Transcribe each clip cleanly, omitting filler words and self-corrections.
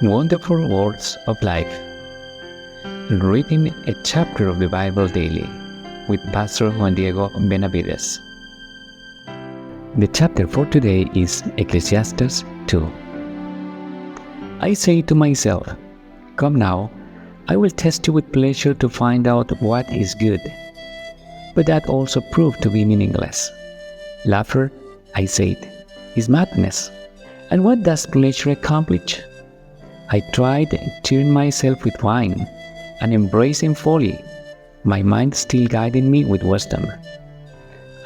Wonderful Words of Life. Reading a chapter of the Bible daily with Pastor Juan Benavides. The chapter for today is Ecclesiastes 2. I say to myself, "Come now, I will test you with pleasure to find out what is good." But that also proved to be meaningless. Laughter, I said, is madness. And what does pleasure accomplish? I tried cheering myself with wine and embracing folly, my mind still guiding me with wisdom.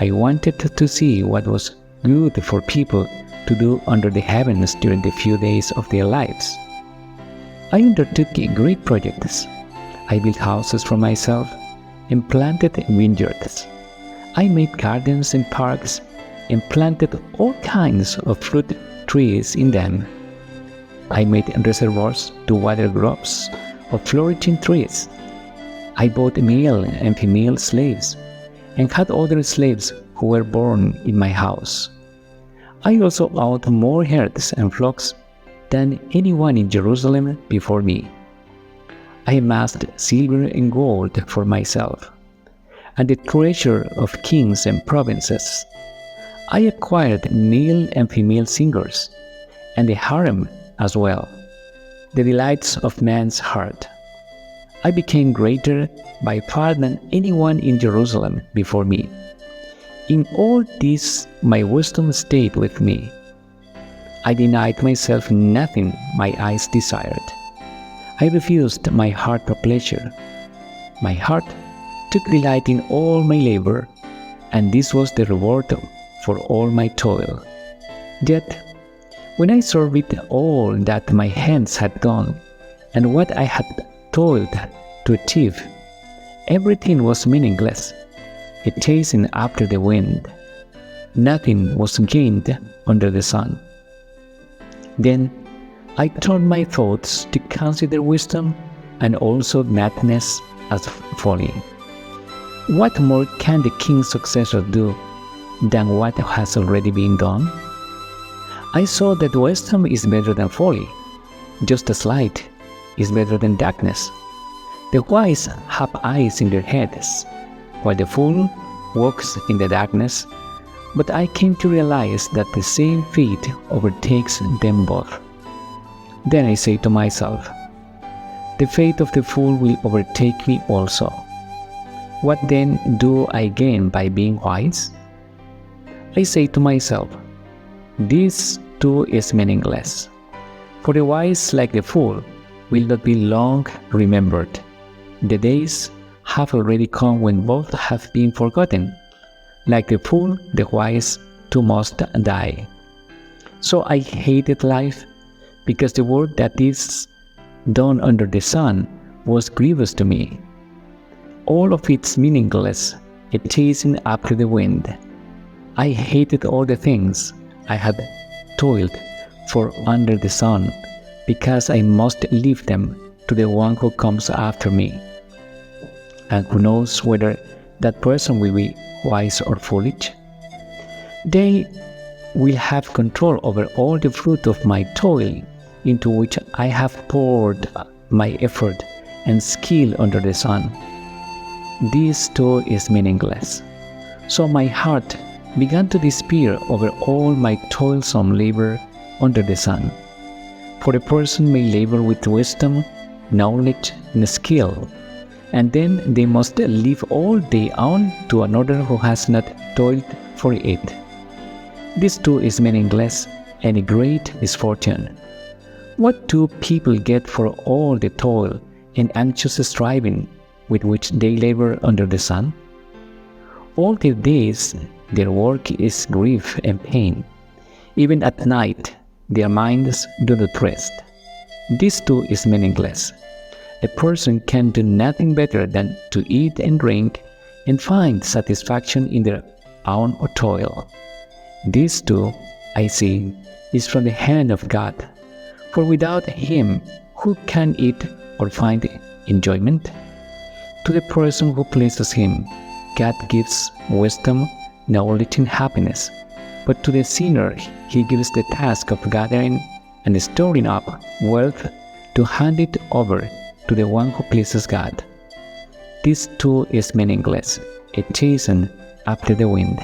I wanted to see what was good for people to do under the heavens during the few days of their lives. I undertook great projects. I built houses for myself and planted vineyards. I made gardens and parks and planted all kinds of fruit trees in them. I made reservoirs to water groves of flourishing trees. I bought male and female slaves and had other slaves who were born in my house. I also owned more herds and flocks than anyone in Jerusalem before me. I amassed silver and gold for myself, and the treasure of kings and provinces. I acquired male and female singers, and the harem as well, the delights of man's heart. I became greater by far than anyone in Jerusalem before me. In all this my wisdom stayed with me. I denied myself nothing my eyes desired. I refused my heart for pleasure. My heart took delight in all my labor, and this was the reward for all my toil. Yet, when I surveyed all that my hands had done and what I had toiled to achieve, everything was meaningless, a chasing after the wind. Nothing was gained under the sun. Then I turned my thoughts to consider wisdom and also madness as folly. What more can the king's successor do than what has already been done? I saw that wisdom is better than folly, just as light is better than darkness. The wise have eyes in their heads, while the fool walks in the darkness. But I came to realize that the same fate overtakes them both. Then I say to myself, the fate of the fool will overtake me also. What then do I gain by being wise? I say to myself, this too is meaningless, for the wise, like the fool, will not be long remembered. The days have already come when both have been forgotten. Like the fool, the wise too must die. So I hated life, because the work that is done under the sun was grievous to me. All of it's meaningless, a chasing after the wind. I hated all the things I had toiled for under the sun, because I must leave them to the one who comes after me. And who knows whether that person will be wise or foolish? They will have control over all the fruit of my toil, into which I have poured my effort and skill under the sun. This too is meaningless. So my heart began to despair over all my toilsome labor under the sun. For a person may labor with wisdom, knowledge, and skill, and then they must leave all they own to another who has not toiled for it. This too is meaningless and a great misfortune. What do people get for all the toil and anxious striving with which they labor under the sun? All their days their work is grief and pain. Even at night their minds do not rest. This too is meaningless. A person can do nothing better than to eat and drink and find satisfaction in their own toil. This too, I see, is from the hand of God. For without Him, who can eat or find enjoyment? To the person who pleases Him, God gives wisdom, knowledge, and happiness. But to the sinner, He gives the task of gathering and storing up wealth to hand it over to the one who pleases God. This too is meaningless, a chasing after the wind.